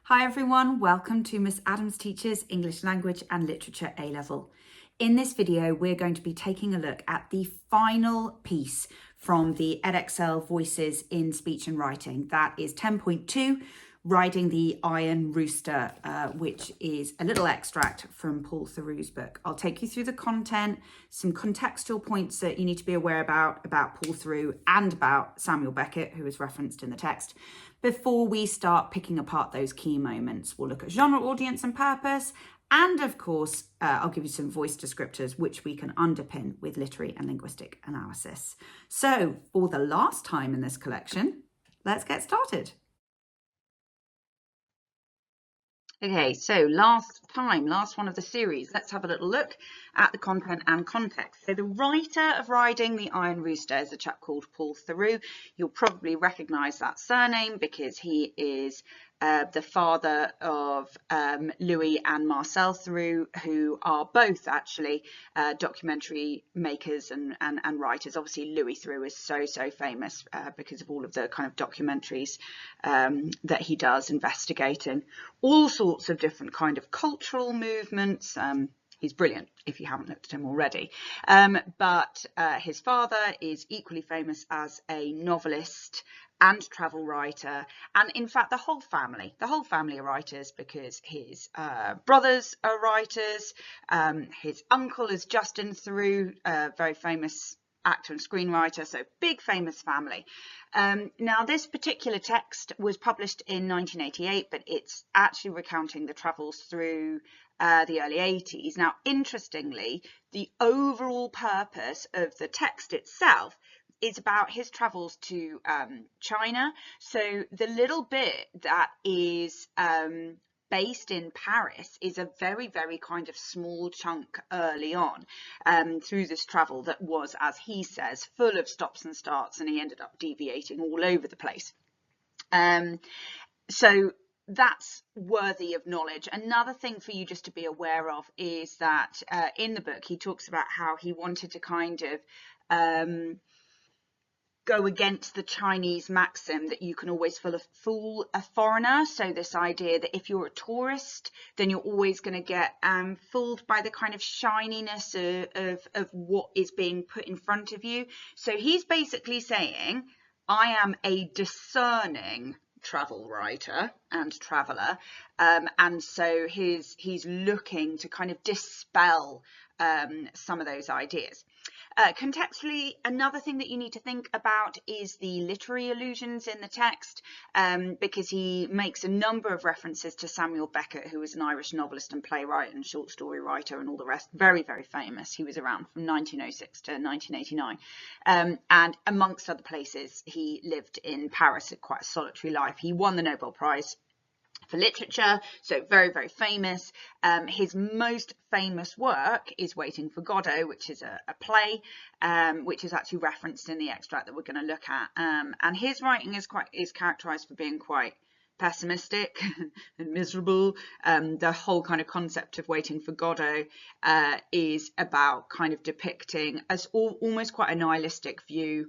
Hi everyone, welcome to Miss Adams Teaches English Language and Literature A-Level. In this video, we're going to be taking a look at the final piece from the Edexcel Voices in Speech and Writing. That is 10.2, Riding the Iron Rooster, which is a little extract from Paul Theroux's book. I'll take you through the content, some contextual points that you need to be aware about Paul Theroux and about Samuel Beckett, who is referenced in the text, before we start picking apart those key moments. We'll look at genre, audience and purpose, and of course, I'll give you some voice descriptors which we can underpin with literary and linguistic analysis. So for the last time in this collection, let's get started. Okay, so last one of the series, let's have a little look at the content and context. So the writer of Riding the Iron Rooster is a chap called Paul Theroux. You'll probably recognise that surname because he is the father of Louis and Marcel Theroux, who are both actually documentary makers and writers. Obviously, Louis Theroux is so famous because of all of the kind of documentaries that he does, investigating all sorts of different kind of cultural movements. He's brilliant if you haven't looked at him already. But his father is equally famous as a novelist and travel writer, and in fact the whole family are writers, because his brothers are writers. His uncle is Justin Theroux, a very famous actor and screenwriter, so big famous family. Now this particular text was published in 1988, but it's actually recounting the travels through the early 80s. Now interestingly, the overall purpose of the text itself is about his travels to China. So the little bit that is based in Paris is a very kind of small chunk early on through this travel that was, as he says, full of stops and starts, and he ended up deviating all over the place. So that's worthy of knowledge. Another thing for you just to be aware of is that in the book he talks about how he wanted to kind of go against the Chinese maxim that you can always fool a foreigner. So this idea that if you're a tourist, then you're always going to get fooled by the kind of shininess of what is being put in front of you. So he's basically saying, I am a discerning travel writer and traveller, and so he's looking to kind of dispel some of those ideas. Contextually, another thing that you need to think about is the literary allusions in the text, because he makes a number of references to Samuel Beckett, who was an Irish novelist and playwright and short story writer and all the rest. Very famous. He was around from 1906 to 1989. And amongst other places, he lived in Paris, quite a solitary life. He won the Nobel Prize for literature, so very famous. His most famous work is Waiting for Godot, which is a play, which is actually referenced in the extract that we're going to look at. And his writing is characterized for being quite pessimistic and miserable. The whole kind of concept of Waiting for Godot is about kind of depicting as almost quite a nihilistic view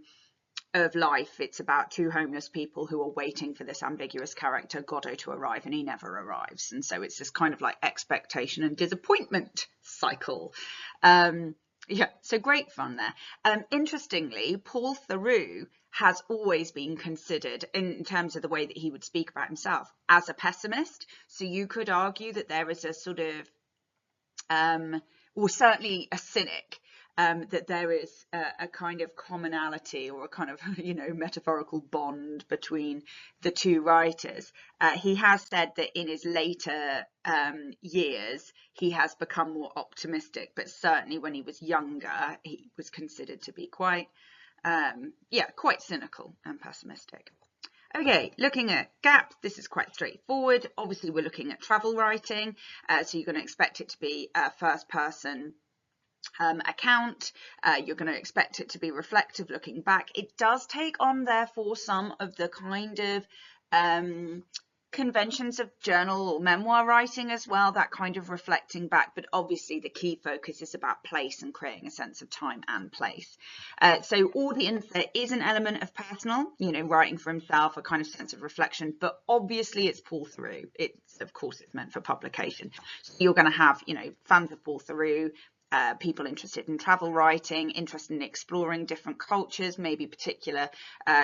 of life. It's about two homeless people who are waiting for this ambiguous character Godot to arrive, and he never arrives, and so it's this kind of like expectation and disappointment cycle. Yeah, so great fun there. Interestingly, Paul Theroux has always been considered, in terms of the way that he would speak about himself, as a pessimist. So you could argue that there is a sort of or certainly a cynic, that there is a kind of commonality or a kind of, metaphorical bond between the two writers. He has said that in his later years, he has become more optimistic, but certainly when he was younger, he was considered to be quite cynical and pessimistic. Okay, looking at gaps, this is quite straightforward. Obviously, we're looking at travel writing, so you're going to expect it to be a first-person account. You're going to expect it to be reflective, looking back. It does take on, therefore, some of the kind of conventions of journal or memoir writing as well, that kind of reflecting back, but obviously the key focus is about place and creating a sense of time and place. So audience, there is an element of personal, you know, writing for himself, a kind of sense of reflection, but obviously it's Paul Theroux. It's, of course, it's meant for publication. So you're going to have, you know, fans of Paul Theroux, people interested in travel writing, interested in exploring different cultures, maybe particular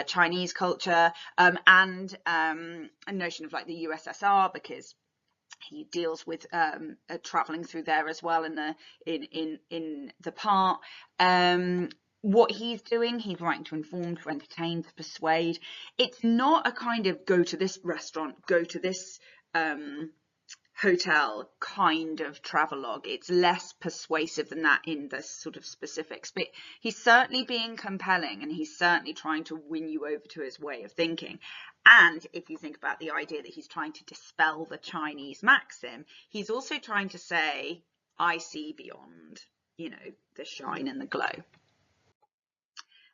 Chinese culture, and a notion of like the USSR, because he deals with traveling through there as well in the part. What he's doing, he's writing to inform, to entertain, to persuade. It's not a kind of go to this restaurant, go to this hotel kind of travelogue. It's less persuasive than that in the sort of specifics, but he's certainly being compelling, and he's certainly trying to win you over to his way of thinking. And if you think about the idea that he's trying to dispel the Chinese maxim, he's also trying to say, I see beyond, you know, the shine and the glow.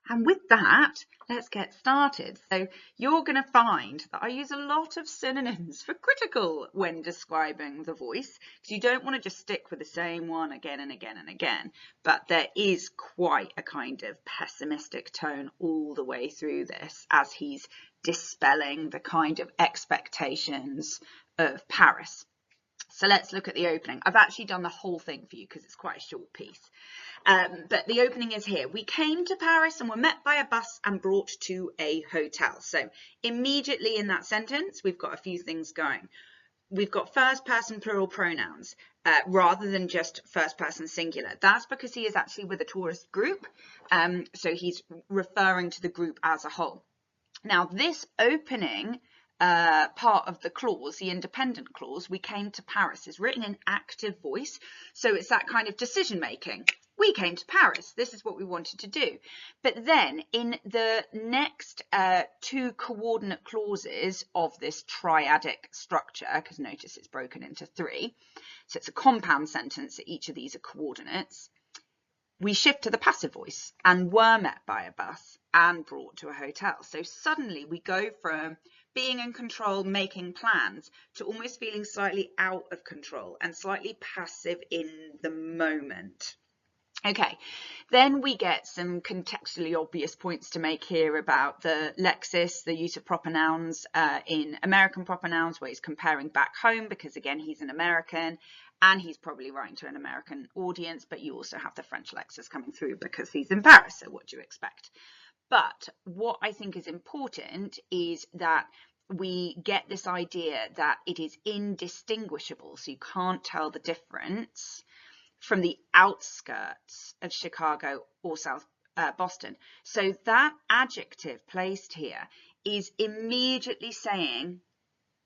And with that, let's get started. So you're going to find that I use a lot of synonyms for critical when describing the voice, because you don't want to just stick with the same one again and again and again. But there is quite a kind of pessimistic tone all the way through this, as he's dispelling the kind of expectations of Paris. So let's look at the opening. I've actually done the whole thing for you because it's quite a short piece. But the opening is here. We came to Paris and were met by a bus and brought to a hotel. So immediately in that sentence, we've got a few things going. We've got first person plural pronouns rather than just first person singular. That's because he is actually with a tourist group. So he's referring to the group as a whole. Now, this opening part of the clause, the independent clause, we came to Paris, is written in active voice. So it's that kind of decision making. We came to Paris. This is what we wanted to do. But then in the next two coordinate clauses of this triadic structure, because notice it's broken into three, so it's a compound sentence that each of these are coordinates, we shift to the passive voice and were met by a bus and brought to a hotel. So suddenly we go from being in control, making plans, to almost feeling slightly out of control and slightly passive in the moment. Okay, then we get some contextually obvious points to make here about the lexis, the use of proper nouns in American proper nouns, where he's comparing back home because, again, he's an American and he's probably writing to an American audience, but you also have the French lexis coming through because he's in Paris, so what do you expect? But what I think is important is that we get this idea that it is indistinguishable, so you can't tell the difference from the outskirts of Chicago or South Boston. So that adjective placed here is immediately saying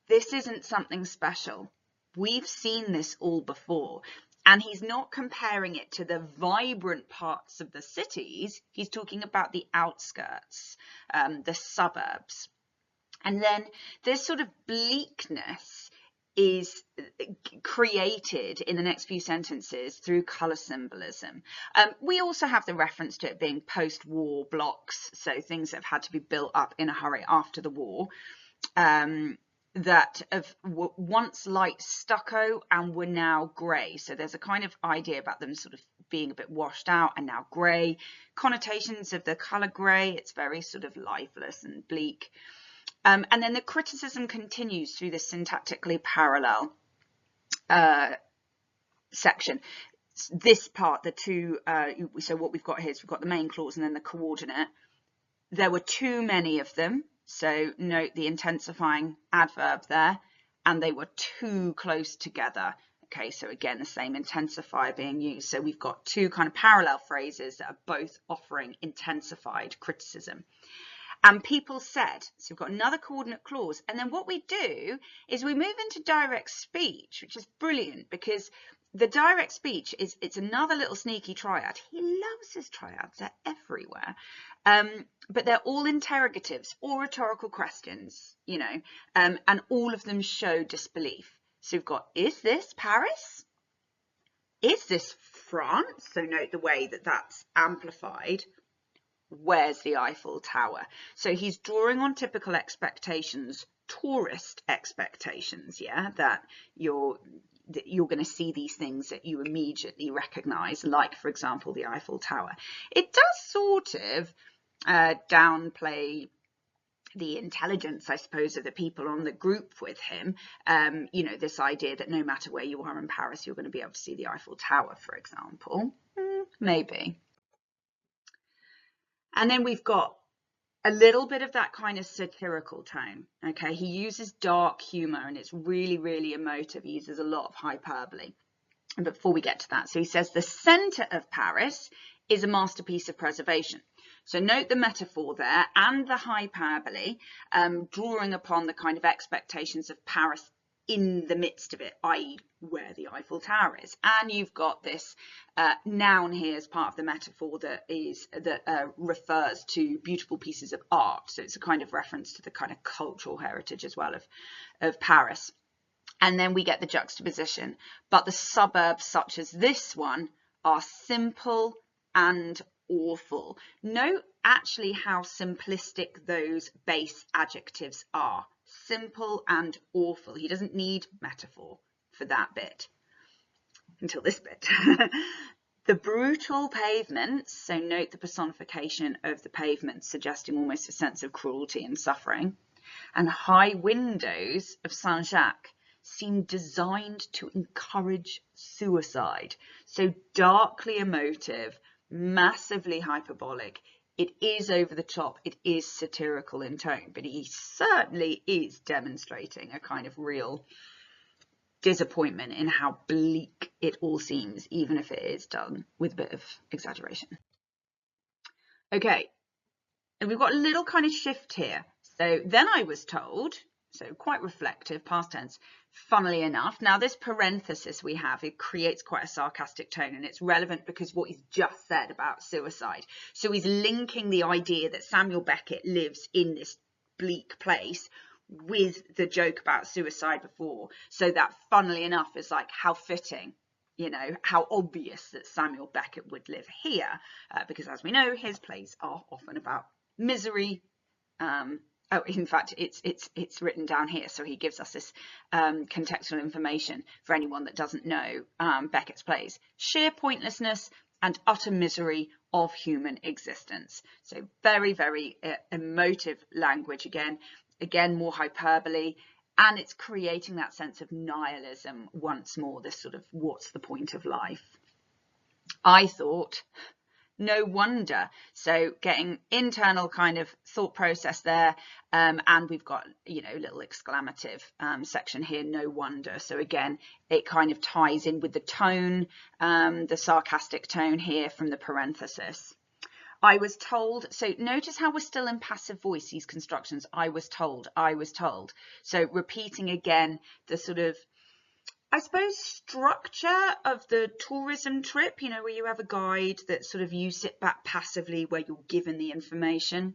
this isn't something special. We've seen this all before. And he's not comparing it to the vibrant parts of the cities. He's talking about the outskirts, the suburbs. And then this sort of bleakness is created in the next few sentences through colour symbolism. We also have the reference to it being post-war blocks, so things that have had to be built up in a hurry after the war, that of once light stucco and were now grey. So there's a kind of idea about them sort of being a bit washed out and now grey. Connotations of the colour grey, it's very sort of lifeless and bleak. And then the criticism continues through this syntactically parallel section. This part, the two, so what we've got here is we've got the main clause and then the coordinate. There were too many of them, so note the intensifying adverb there, and they were too close together. Okay, so again, the same intensifier being used. So we've got two kind of parallel phrases that are both offering intensified criticism. And people said, so we've got another coordinate clause. And then what we do is we move into direct speech, which is brilliant because the direct speech is, it's another little sneaky triad. He loves his triads, they're everywhere. But they're all interrogatives or rhetorical questions, you know, and all of them show disbelief. So we've got, is this Paris? Is this France? So note the way that that's amplified. where's the Eiffel Tower? So he's drawing on typical expectations, tourist expectations, yeah, that you're going to see these things that you immediately recognize, like, for example, the Eiffel Tower. It does sort of downplay the intelligence, I suppose, of the people on the group with him. You know, this idea that no matter where you are in Paris, you're going to be able to see the Eiffel Tower, for example. Maybe. And then we've got a little bit of that kind of satirical tone. Okay, he uses dark humor and it's really, really emotive. He uses a lot of hyperbole. And before we get to that, so he says the center of Paris is a masterpiece of preservation. So note the metaphor there and the hyperbole, drawing upon the kind of expectations of Paris in the midst of it, i.e. where the Eiffel Tower is. And you've got this noun here as part of the metaphor that refers to beautiful pieces of art. So it's a kind of reference to the kind of cultural heritage as well of Paris. And then we get the juxtaposition. But the suburbs such as this one are simple and awful. Note actually how simplistic those base adjectives are. Simple and awful. He doesn't need metaphor for that bit until this bit. The brutal pavements, so note the personification of the pavement, suggesting almost a sense of cruelty and suffering, and high windows of Saint-Jacques seem designed to encourage suicide. So darkly emotive, massively hyperbolic. It is over the top, it is satirical in tone, but he certainly is demonstrating a kind of real disappointment in how bleak it all seems, even if it is done with a bit of exaggeration. Okay, and we've got a little kind of shift here. So then I was told, so quite reflective, past tense, funnily enough. Now this parenthesis we have, it creates quite a sarcastic tone, and it's relevant because what he's just said about suicide. So he's linking the idea that Samuel Beckett lives in this bleak place with the joke about suicide before. So that, funnily enough, is like how fitting, you know, how obvious that Samuel Beckett would live here, because as we know, his plays are often about misery. Oh, in fact, it's written down here, so he gives us this contextual information for anyone that doesn't know Beckett's plays. Sheer pointlessness and utter misery of human existence. So very, very emotive language again more hyperbole, and it's creating that sense of nihilism once more, this sort of what's the point of life. I thought, no wonder. So getting internal kind of thought process there, and we've got, you know, little exclamative section here, no wonder. So again, it kind of ties in with the tone, the sarcastic tone here from the parenthesis. I was told, so notice how we're still in passive voice, these constructions, I was told, I was told. So repeating again the sort of, I suppose, structure of the tourism trip, you know, where you have a guide that sort of you sit back passively where you're given the information.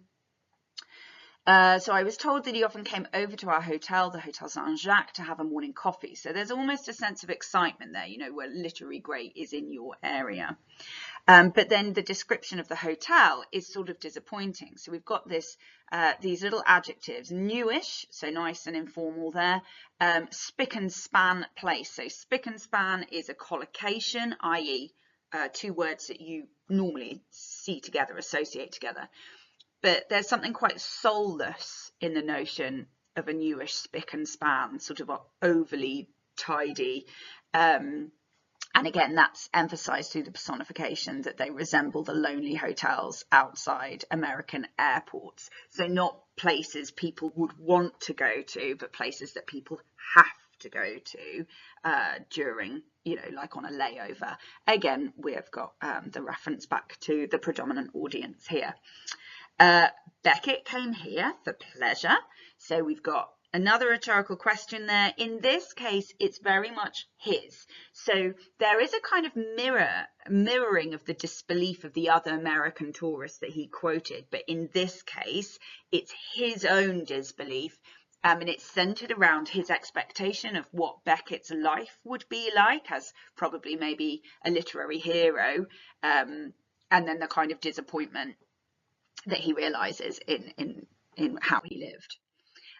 So I was told that he often came over to our hotel, the Hotel Saint-Jacques, to have a morning coffee. So there's almost a sense of excitement there, you know, where literary great is in your area. But then the description of the hotel is sort of disappointing. So we've got this, these little adjectives, newish, so nice and informal there, spick and span place. So spick and span is a collocation, i.e. Two words that you normally see together, associate together. But there's something quite soulless in the notion of a newish spick and span, sort of overly tidy. And again, that's emphasized through the personification that they resemble the lonely hotels outside American airports. So not places people would want to go to, but places that people have to go to during, you know, like on a layover. Again, we have got the reference back to the predominant audience here. Beckett came here for pleasure. So we've got another rhetorical question there. In this case, it's very much his. So there is a kind of mirroring of the disbelief of the other American tourists that he quoted. But in this case, it's his own disbelief. And it's centered around his expectation of what Beckett's life would be like as probably maybe a literary hero. And then the kind of disappointment that he realizes in how he lived.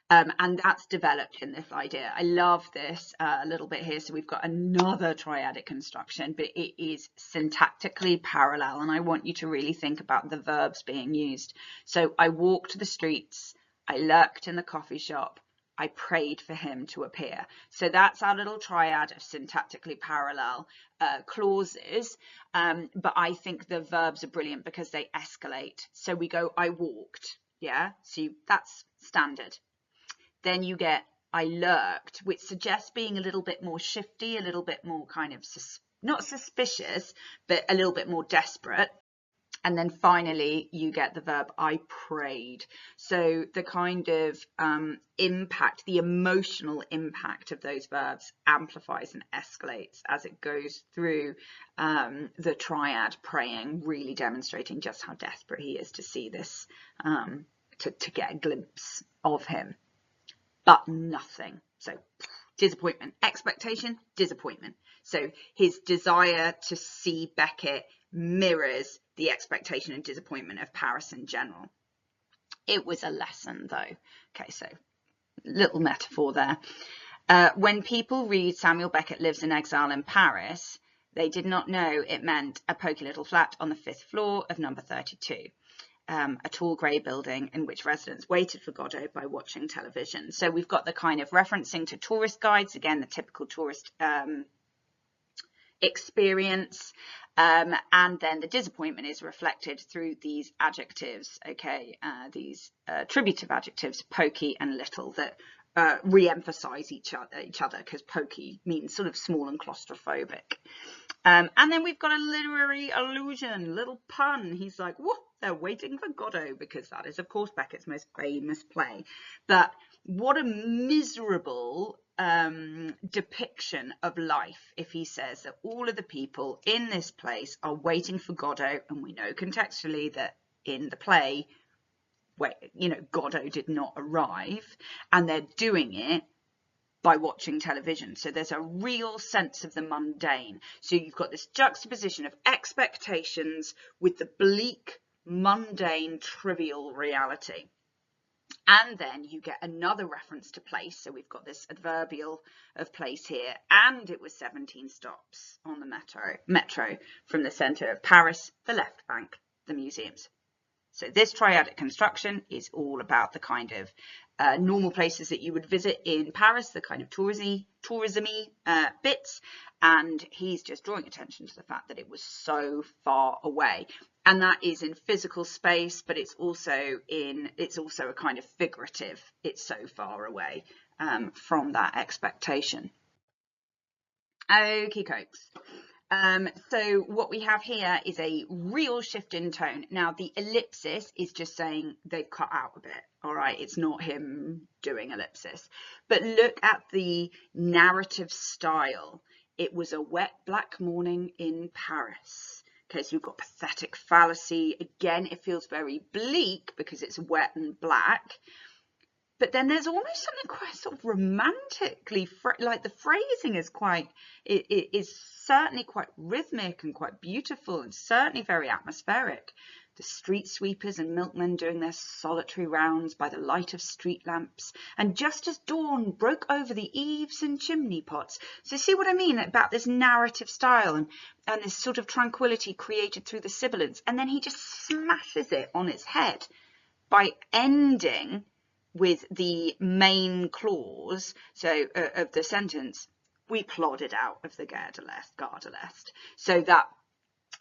And that's developed in this idea. I love this little bit here. So we've got another triadic construction, but it is syntactically parallel. And I want you to really think about the verbs being used. So I walked the streets, I lurked in the coffee shop, I prayed for him to appear. So that's our little triad of syntactically parallel clauses. But I think the verbs are brilliant because they escalate. So we go, I walked. Yeah, so that's standard. Then you get I lurked, which suggests being a little bit more shifty, a little bit more kind of not suspicious, but a little bit more desperate. And then finally, you get the verb I prayed. So the kind of impact, the emotional impact of those verbs amplifies and escalates as it goes through the triad praying, really demonstrating just how desperate he is to see this, to get a glimpse of him. But nothing. So disappointment, expectation, disappointment. So his desire to see Beckett mirrors the expectation and disappointment of Paris in general. It was a lesson though. Okay, so little metaphor there. When people read Samuel Beckett Lives in Exile in Paris, they did not know it meant a poky little flat on the 5th floor of number 32. A tall grey building in which residents waited for Godot by watching television. So we've got the kind of referencing to tourist guides, again, the typical tourist experience. And then the disappointment is reflected through these adjectives, okay, these attributive adjectives, pokey and little, that re-emphasize each other because pokey means sort of small and claustrophobic. And then we've got a literary allusion, little pun. He's like, whoa, they're waiting for Godot, because that is, of course, Beckett's most famous play. But what a miserable depiction of life if he says that all of the people in this place are waiting for Godot, and we know contextually that in the play, Godot did not arrive, and they're doing it by watching television. So there's a real sense of the mundane. So you've got this juxtaposition of expectations with the bleak, mundane, trivial reality. And then you get another reference to place. So we've got this adverbial of place here, and it was 17 stops on the metro from the centre of Paris, the left bank, the museums. So this triadic construction is all about the kind of normal places that you would visit in Paris, the kind of tourism-y bits, and he's just drawing attention to the fact that it was so far away. And that is in physical space, but it's also a kind of figurative, it's so far away from that expectation. Okie cokes. So what we have here is a real shift in tone. Now the ellipsis is just saying they've cut out a bit. All right, it's not him doing ellipsis. But look at the narrative style. It was a wet black morning in Paris. Okay, so you've got pathetic fallacy. Again, it feels very bleak because it's wet and black. But then there's almost something quite sort of romantically, like the phrasing is it is certainly quite rhythmic and quite beautiful and certainly very atmospheric. The street sweepers and milkmen doing their solitary rounds by the light of street lamps, and just as dawn broke over the eaves and chimney pots. So see what I mean about this narrative style and this sort of tranquility created through the sibilants, and then he just smashes it on its head by ending with the main clause, so of the sentence, we plodded out of the Gare de l'Est. So that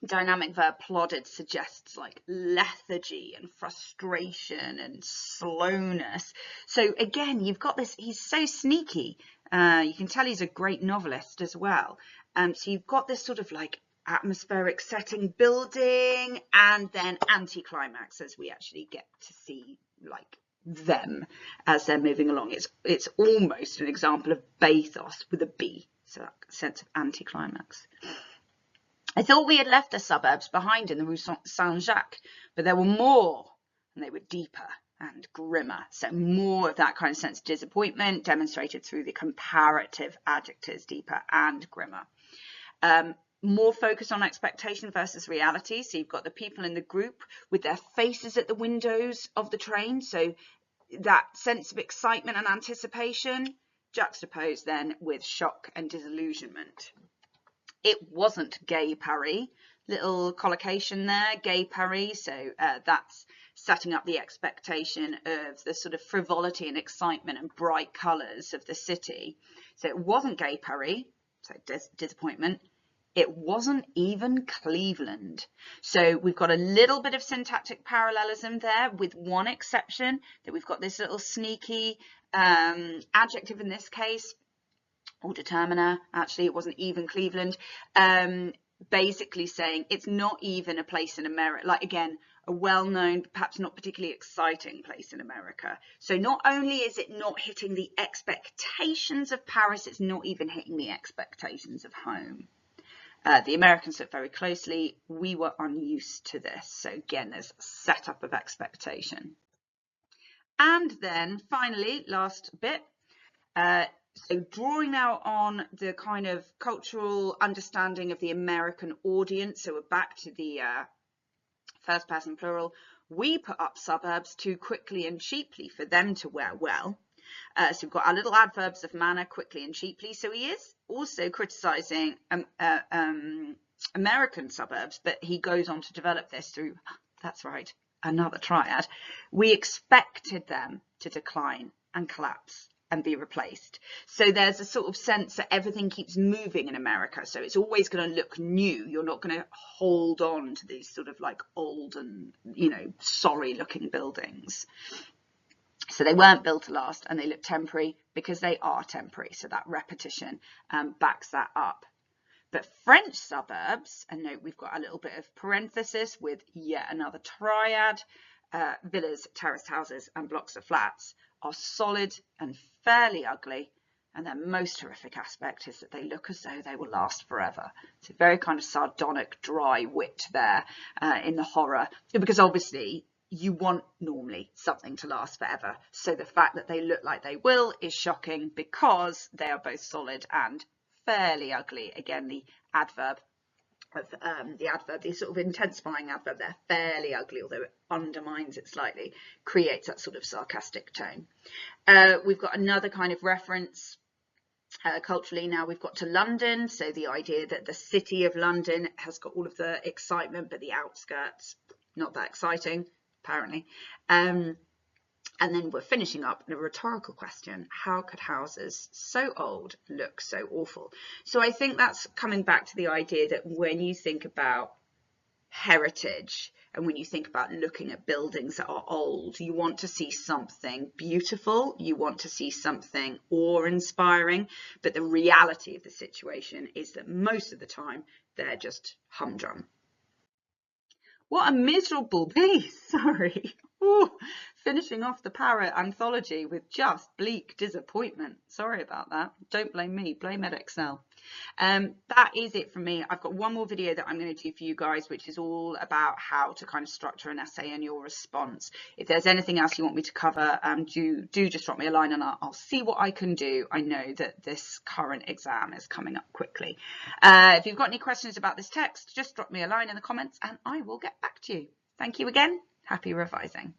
dynamic verb plodded suggests like lethargy and frustration and slowness. So again, you've got this, he's so sneaky. You can tell he's a great novelist as well. So you've got this sort of like atmospheric setting building, and then anticlimax as we actually get to see like them as they're moving along. It's almost an example of bathos with a B, so that sense of anticlimax. I thought we had left the suburbs behind in the Rue Saint-Jacques, but there were more, and they were deeper and grimmer. So more of that kind of sense of disappointment demonstrated through the comparative adjectives, deeper and grimmer. more focused on expectation versus reality. So you've got the people in the group with their faces at the windows of the train. So that sense of excitement and anticipation juxtaposed then with shock and disillusionment. It wasn't gay Paris. Little collocation there, gay Paris. So that's setting up the expectation of the sort of frivolity and excitement and bright colours of the city. So it wasn't gay Paris, so disappointment. It wasn't even Cleveland. So we've got a little bit of syntactic parallelism there, with one exception, that we've got this little sneaky adjective in this case, or determiner. Actually, it wasn't even Cleveland. Basically saying it's not even a place in America. Like, again, a well-known, perhaps not particularly exciting place in America. So not only is it not hitting the expectations of Paris, it's not even hitting the expectations of home. The Americans looked very closely. We were unused to this. So again, there's a setup of expectation. And then finally, last bit, so drawing now on the kind of cultural understanding of the American audience. So we're back to the first person plural. We put up suburbs too quickly and cheaply for them to wear well. So we've got our little adverbs of manner, quickly and cheaply. So he is also criticising American suburbs, but he goes on to develop this through, that's right, another triad. We expected them to decline and collapse and be replaced. So there's a sort of sense that everything keeps moving in America. So it's always going to look new. You're not going to hold on to these sort of like old and, you know, sorry looking buildings. So they weren't built to last, and they look temporary because they are temporary. So that repetition backs that up. But French suburbs, and note we've got a little bit of parenthesis with yet another triad, villas, terraced houses and blocks of flats, are solid and fairly ugly. And their most horrific aspect is that they look as though they will last forever. It's a very kind of sardonic, dry wit there in the horror, because obviously you want normally something to last forever. So the fact that they look like they will is shocking because they are both solid and fairly ugly. Again, the adverb of the sort of intensifying adverb there, fairly ugly, although it undermines it slightly, creates that sort of sarcastic tone. We've got another kind of reference culturally now. We've got to London, so the idea that the city of London has got all of the excitement, but the outskirts not that exciting, apparently. And then we're finishing up in a rhetorical question. How could houses so old look so awful? So I think that's coming back to the idea that when you think about heritage and when you think about looking at buildings that are old, you want to see something beautiful, you want to see something awe-inspiring, but the reality of the situation is that most of the time they're just humdrum. What a miserable piece, sorry. Ooh, finishing off the Parrot anthology with just bleak disappointment. Sorry about that. Don't blame me, blame Edexcel. That is it from me. I've got one more video that I'm going to do for you guys, which is all about how to kind of structure an essay and your response. If there's anything else you want me to cover, do just drop me a line and I'll see what I can do. I know that this current exam is coming up quickly. If you've got any questions about this text, just drop me a line in the comments and I will get back to you. Thank you again. Happy revising.